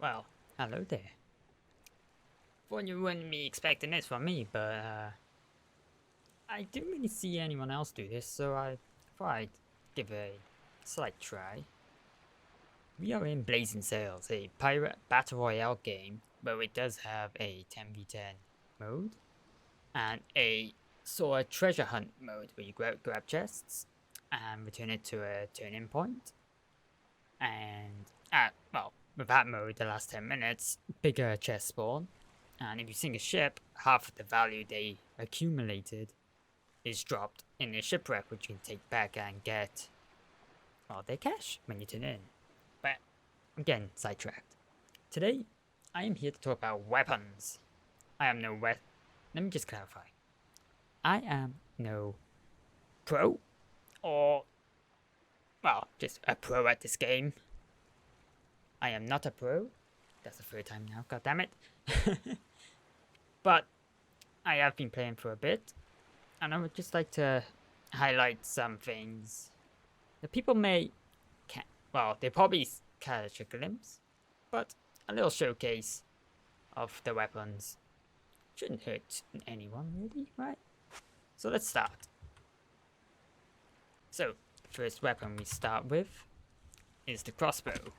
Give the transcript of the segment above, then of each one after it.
Well, hello there. Thought you wouldn't be expecting this from me, but I didn't really see anyone else do this, so I thought I'd give it a slight try. We are in Blazing Sails, a pirate battle royale game, but it does have a 10v10 mode and a sort of treasure hunt mode where you grab chests and return it to a turning point. And with that mode, the last 10 minutes, bigger chests spawn. And if you sink a ship, half of the value they accumulated is dropped in a shipwreck, which you can take back and get, well, their cash when you turn in. But I'm getting sidetracked. Today, I am here to talk about weapons. I am no Let me just clarify. I am no pro, or, well, just a pro at this game. I am not a pro. That's the third time now, god damn it. But I have been playing for a bit, and I would just like to highlight some things that people may, they probably catch a glimpse, but a little showcase of the weapons shouldn't hurt anyone really, right? So let's start. So, the first weapon we start with is the crossbow.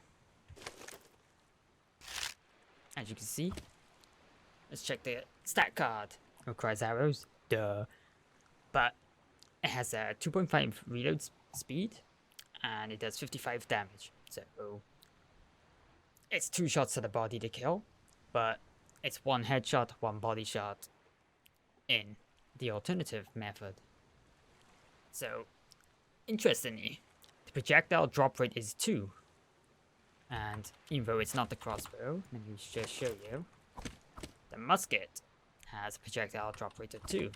As you can see, let's check the stat card. It requires arrows, duh. But it has a 2.5 reload speed, and it does 55 damage. So it's 2 shots to the body to kill, but it's 1 headshot, 1 body shot in the alternative method. So, interestingly, the projectile drop rate is 2. And even though it's not the crossbow, let me just show you. The musket has a projectile drop rate of 2.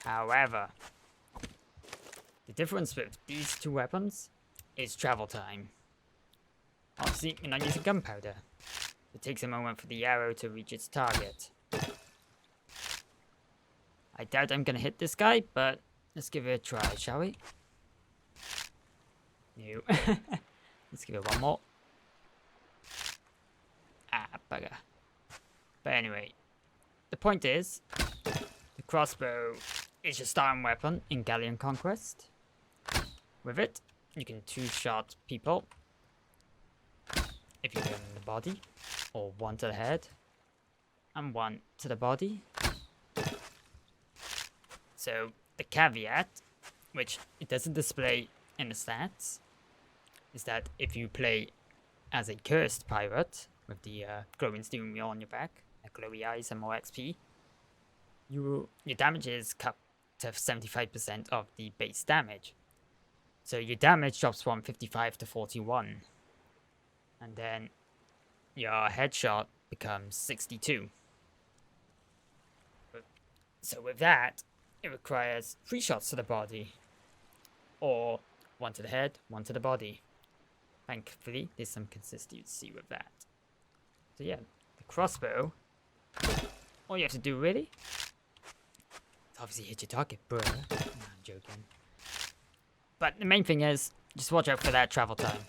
However, the difference with these two weapons is travel time. Obviously, you're not using gunpowder. It takes a moment for the arrow to reach its target. I doubt I'm gonna hit this guy, but let's give it a try, shall we? No. Let's give it one more. Ah, bugger. But anyway, the point is, the crossbow is your starting weapon in Galleon Conquest. With it, you can 2-shot people if you get them in the body, or 1 to the head, and 1 to the body. So, the caveat, which it doesn't display in the stats, is that if you play as a cursed pirate, with the glowing steering wheel on your back, and glowy eyes and more XP, your damage is cut to 75% of the base damage. So your damage drops from 55 to 41. And then your headshot becomes 62. So with that, it requires 3 shots to the body, or 1 to the head, 1 to the body. Thankfully, there's some consistency with that. So yeah, the crossbow, all you have to do really, is obviously hit your target, bruh. No, I'm joking. But the main thing is, just watch out for that travel time,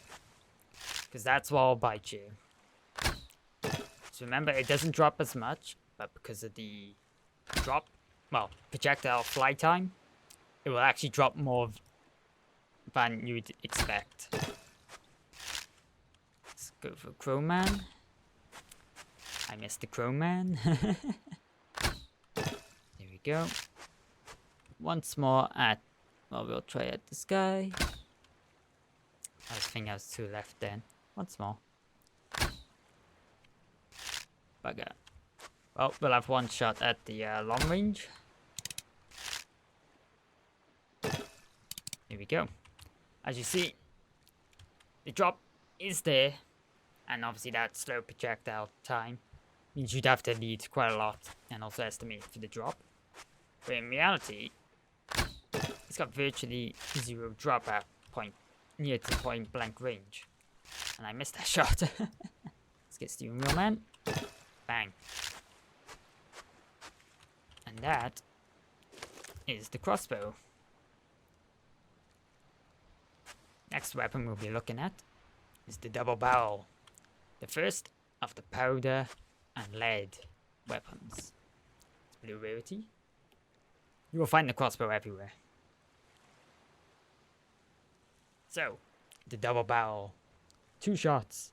because that's what will bite you. So remember, it doesn't drop as much, but because of the projectile fly time, it will actually drop more than you'd expect. Let's go for Crowman. I missed the Crowman. There we go. Once more at, we'll try at this guy. I think I was 2 left then. Once more. Bugger. Well, we'll have 1 shot at the long range. Here we go. As you see, the drop is there, and obviously that slow projectile time means you'd have to lead quite a lot and also estimate for the drop. But in reality, it's got virtually 0 drop at near to point blank range. And I missed that shot. Let's get steering wheel man. Bang. And that is the crossbow. Next weapon we'll be looking at is the double barrel. The first of the powder and lead weapons. It's blue rarity. You will find the crossbow everywhere. So, the double barrel. 2 shots.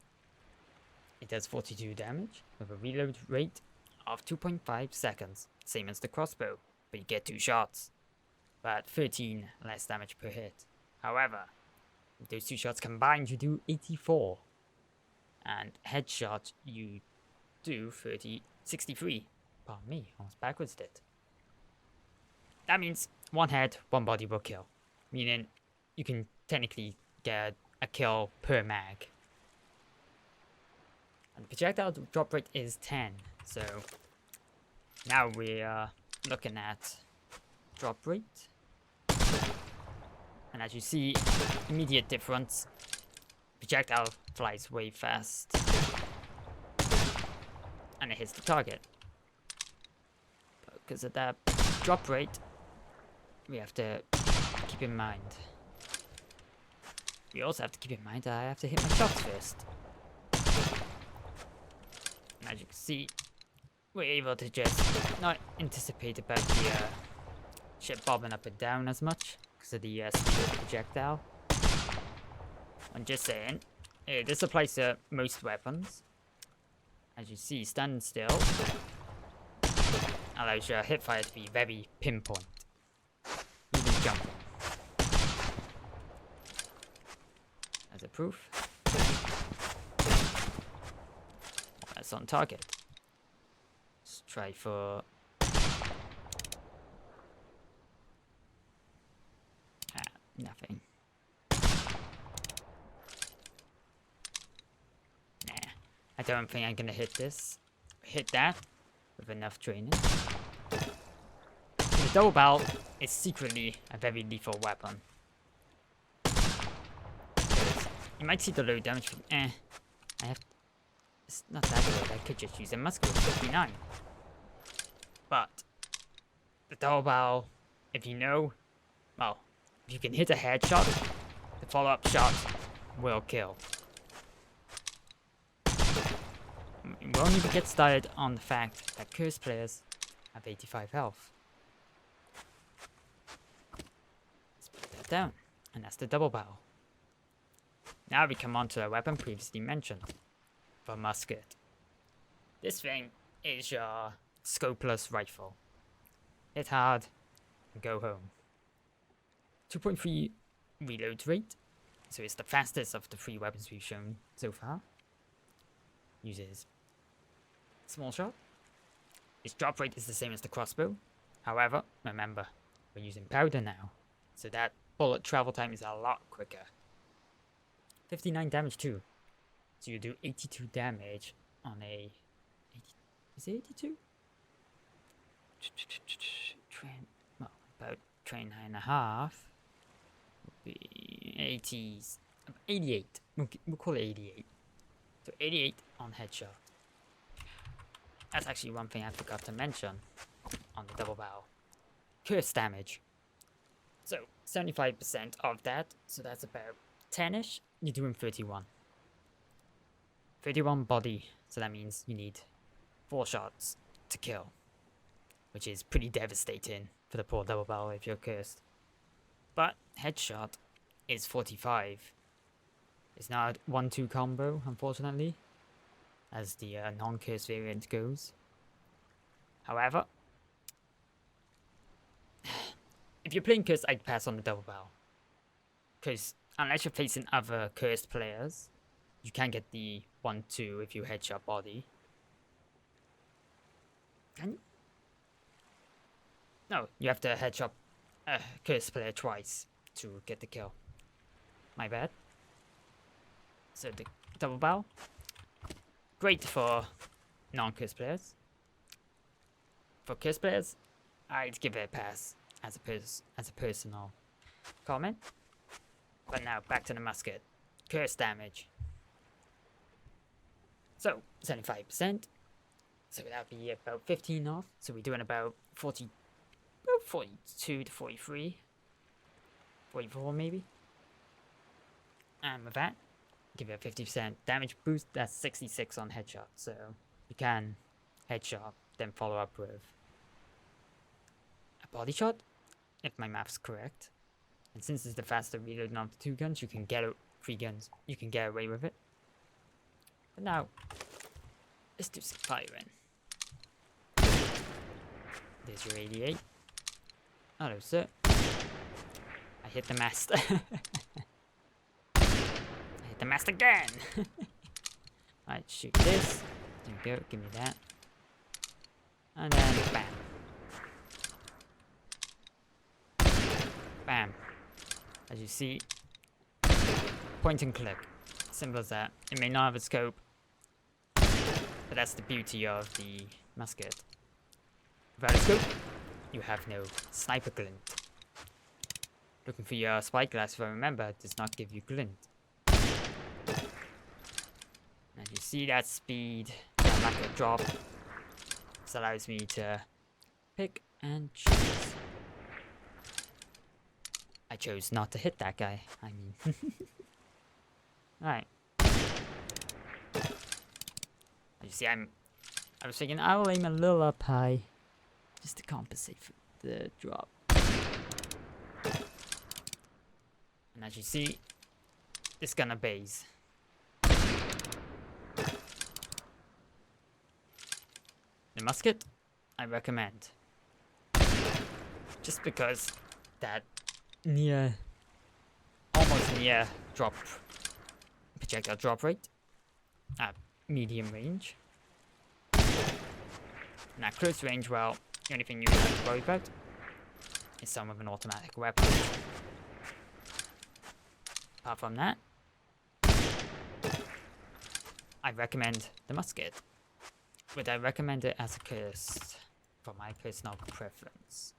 It does 42 damage with a reload rate of 2.5 seconds. Same as the crossbow, but you get 2 shots. But 13 less damage per hit. However, with those 2 shots combined, you do 84. And headshot, you do 63. Pardon me, almost backwards did. That means 1 head, 1 body will kill. Meaning, you can technically get a kill per mag. And the projectile drop rate is 10. So, now we are looking at drop rate. And as you see, immediate difference. Projectile flies way fast. And it hits the target. But because of that drop rate, we have to keep in mind. We also have to keep in mind that I have to hit my shots first. And as you can see, we're able to just not anticipate about the ship bobbing up and down as much because of the speed of the projectile. I'm just saying, this applies to most weapons. As you see, stand still allows your hip fire to be very pinpoint, even jumping. As a proof, that's on target. Let's try for nothing. Nah, I don't think I'm gonna hit that with enough training. The double barrel is secretly a very lethal weapon. You might see the low damage from it's not that good. I could just use a musket with 59. But the double barrel, if you know, well, if you can hit a headshot, the follow-up shot will kill. We won't even get started on the fact that cursed players have 85 health. Let's put that down, and that's the double barrel. Now we come on to a weapon previously mentioned, the musket. This thing is your scopeless rifle. Hit hard and go home. 2.3 reload rate, so it's the fastest of the 3 weapons we've shown so far. Uses small shot. Its drop rate is the same as the crossbow. However, remember, we're using powder now, so that bullet travel time is a lot quicker. 59 damage too. So you do 82 damage on a... Is it 82? Train... Well, about train 9.5. Would be 80s... 88. We'll call it 88. So 88 on headshot. That's actually one thing I forgot to mention on the double barrel. Curse damage. So 75% of that, so that's about 10-ish. You're doing 31. 31 body, so that means you need 4 shots to kill. Which is pretty devastating for the poor double barrel if you're cursed. But headshot is 45. It's not a 1-2 combo, unfortunately, as the non-cursed variant goes. However, if you're playing cursed, I'd pass on the double barrel. Because unless you're facing other cursed players, you can get the 1-2 if you headshot body. Can you? No, you have to headshot a cursed player twice to get the kill. My bad. So the double barrel, great for non-cursed players. For cursed players, I'd give it a pass as a personal comment. But now back to the musket. Curse damage. So 75%. So that'd be about 15 off. So we're doing about 42 to 43, 44 maybe. And with that, give it a 50% damage boost. That's 66 on headshot, so you can headshot, then follow up with a body shot, if my math's correct. And since it's the faster reloading of the 2 guns, you can get 3 guns. You can get away with it. But now, let's do some firing. There's your 88. Hello, sir. I hit the mast. I hit the mast again. Alright, shoot this. There you go, give me that. And then bam. Bam. As you see, point and click. Simple as that. It may not have a scope, but that's the beauty of the musket. Without a scope, you have no sniper glint. Looking for your spyglass, if I remember, it does not give you glint. And you see that speed, that lack of drop. This allows me to pick and choose. I chose not to hit that guy, I mean. Alright. You see, I was thinking I will aim a little up high, just to compensate for the drop. And as you see, it's gonna base. The musket, I recommend. Just because that almost near projectile drop rate at medium range. Now close range, well, the only thing you have to worry about is some of an automatic weapon. Apart from that, I recommend the musket. Would I recommend it as a curse for my personal preference?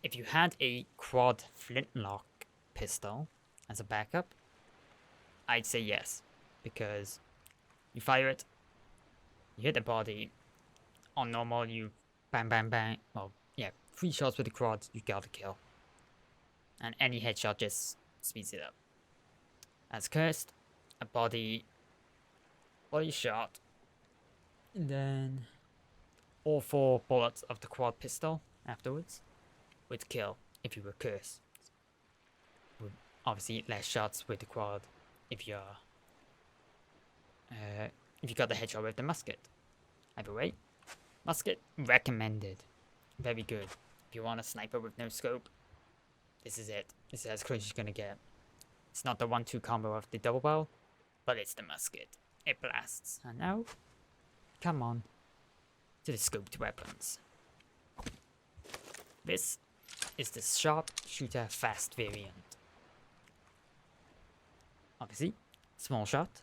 If you had a quad flintlock pistol as a backup, I'd say yes, because you fire it, you hit the body. On normal, you bang, bang, bang. Well, yeah, 3 shots with the quad, you got a kill. And any headshot just speeds it up. As cursed, a body shot, and then all 4 bullets of the quad pistol afterwards would kill if you were cursed. Would obviously less shots with the quad if you got the headshot with the musket. Either way, musket recommended. Very good. If you want a sniper with no scope, this is it. This is as close as you're gonna get. It's not the 1-2 combo of the double barrel, but it's the musket. It blasts. And now, come on to the scoped weapons. This is the sharp shooter fast variant. Obviously, small shot,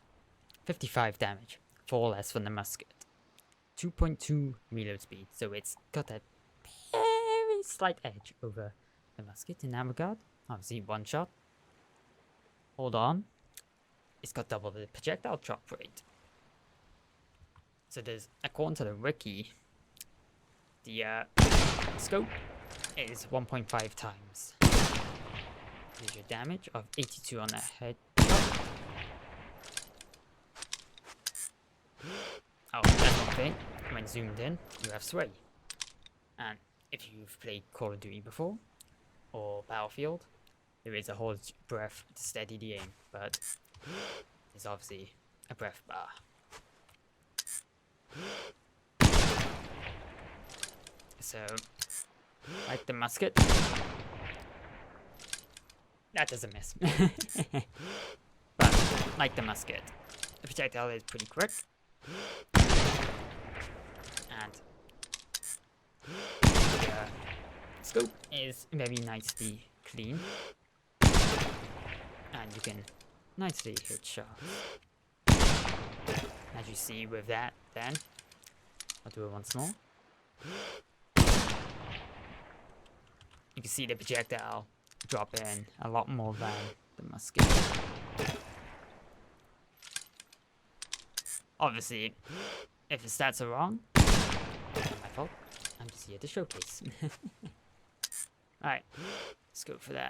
55 damage, 4 less from the musket. 2.2 reload speed, so it's got a very slight edge over the musket in that regard. Obviously, 1 shot. Hold on. It's got double the projectile drop rate. So there's, according to the wiki, the scope is 1.5 times. Here's your damage of 82 on the head. Oh, that's one thing. When zoomed in, you have sway. And if you've played Call of Duty before, or Battlefield, there is a hold breath to steady the aim, but there's obviously a breath bar. So, like the musket, that doesn't miss. But, like the musket, the projectile is pretty quick. And the scope is very nicely clean. And you can nicely hit shots. As you see with that, then, I'll do it once more. You can see the projectile drop in a lot more than the musket. Obviously, if the stats are wrong, it's not my fault. I'm just here to showcase. Alright, let's go for that.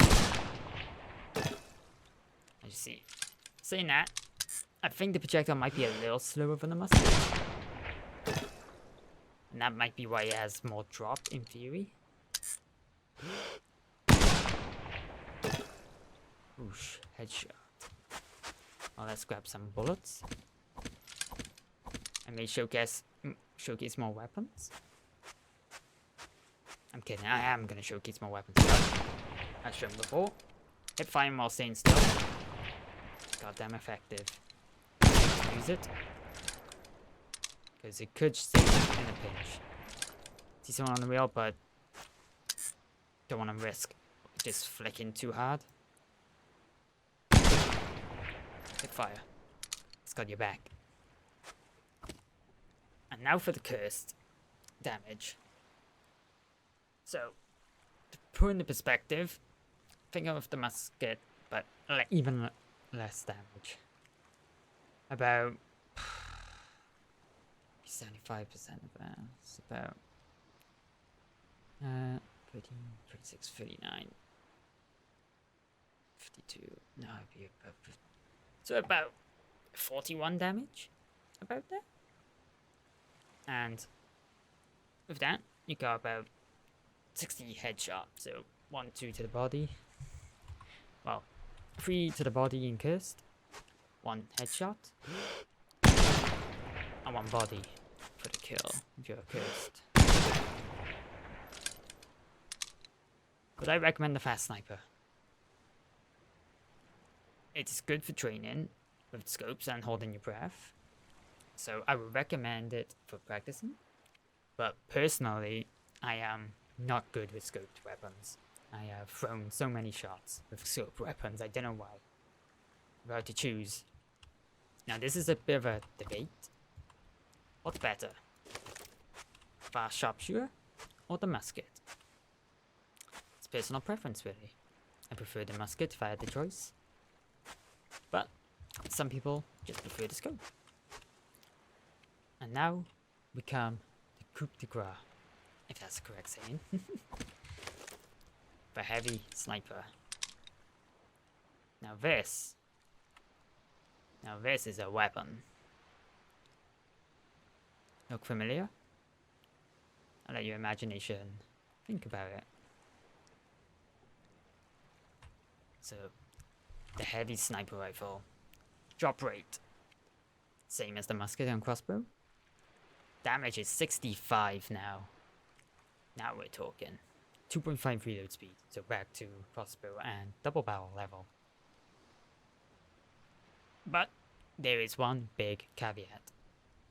you see. Saying that, I think the projectile might be a little slower than the musket. And that might be why it has more drop in theory. Oosh, headshot. Well, let's grab some bullets. I may showcase more weapons. I'm kidding, I am gonna showcase more weapons. As shown before. Hip fire while staying still. Goddamn effective. Use it. Because it could save in a pinch. See someone on the wheel, but don't want to risk just flicking too hard. Hip fire. It's got your back. And now for the cursed damage. So, to put into perspective, think of the musket, but even less damage. About 75% of that. It's about 13, 36, 39, 52. No, it'd be about 50. So about 41 damage. About that. And with that, you got about 60 headshot. So 1, 2 to the body. Well, 3 to the body in cursed. 1 headshot. And 1 body for the kill if you're cursed. Would I recommend the fast sniper? It's good for training with scopes and holding your breath. So I would recommend it for practicing. But personally, I am not good with scoped weapons. I have thrown so many shots with scoped weapons, I don't know why. If I had to choose. Now this is a bit of a debate. What's better? Fast sharpshooter or the musket? It's personal preference really. I prefer the musket if I had the choice. But some people just prefer the scope. And now we come to coup de grace, if that's the correct saying. The heavy sniper. Now this is a weapon. Look familiar? I'll let your imagination think about it. So, the heavy sniper rifle. Drop rate. Same as the musket and crossbow. Damage is 65 now. Now we're talking. 2.5 reload speed, so back to crossbow and double barrel level. But there is one big caveat.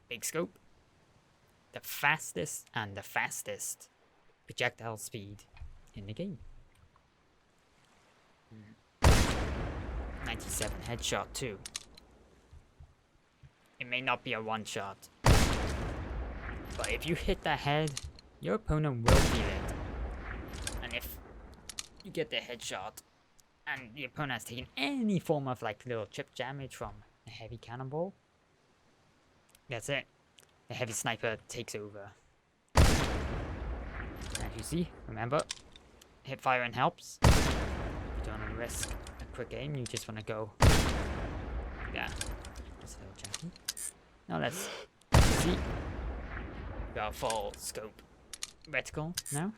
Big scope. The fastest projectile speed in the game. 97 headshot too. It may not be a one shot, but if you hit the head, your opponent will feel it. And if you get the headshot and the opponent has taken any form of like little chip damage from a heavy cannonball, that's it. The heavy sniper takes over. As you see, remember, hip firing helps. You don't want to risk a quick aim, you just want to go. Yeah, just a little janky. Now let's see. We got a full scope reticle now.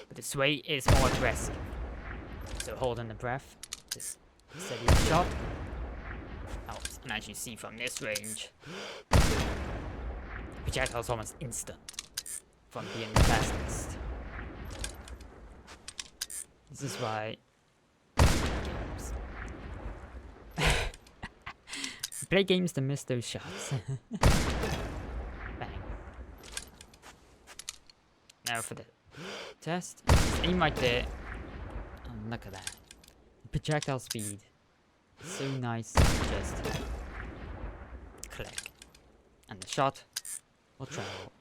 But the sway is more aggressive. So holding the breath, just steady shot helps. And as you see from this range, projectile is almost instant from being the fastest. This is why games. Play games to miss those shots. Bang. Now for the test. Just aim right there. Oh, look at that. Projectile speed. So nice. Just click. And the shot will travel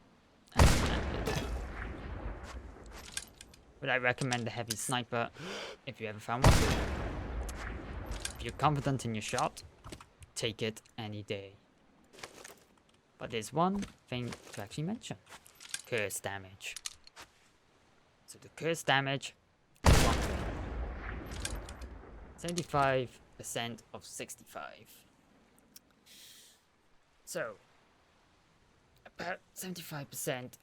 as commanded. Would I recommend the heavy sniper if you ever found one? If you're confident in your shot, take it any day. But there's one thing to actually mention. Curse damage. So the curse damage is one thing. 75 of 65. So, about 75%.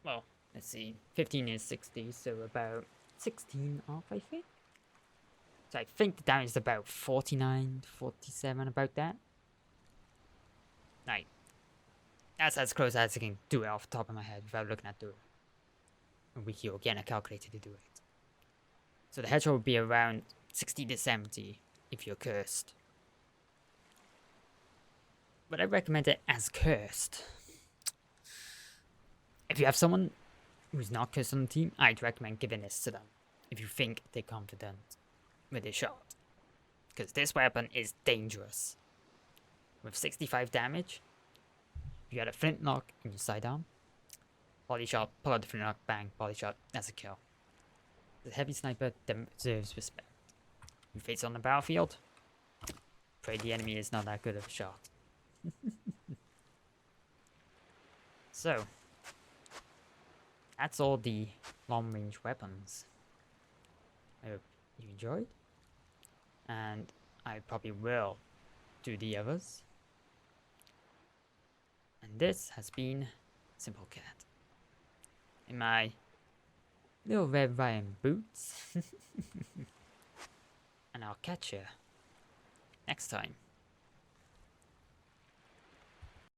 Well, let's see. 15 is 60, so about 16 off, I think. So I think the damage is about 49, 47, about that. Like, that's as close as I can do it off the top of my head without looking at the wiki or getting a calculator to do it. So the headshot would be around 60 to 70 if you're cursed. But I recommend it as cursed. If you have someone who's not cursed on the team, I'd recommend giving this to them if you think they're confident with their shot. Because this weapon is dangerous. With 65 damage, you had a flintlock in your sidearm. Body shot, pull out the flintlock, bang, body shot, that's a kill. The heavy sniper deserves respect. You face on the battlefield, pray the enemy is not that good of a shot. So, that's all the long-range weapons. I hope you enjoyed. And I probably will do the others. And this has been Simple Cat. In my little Red Ryan boots. And I'll catch you next time.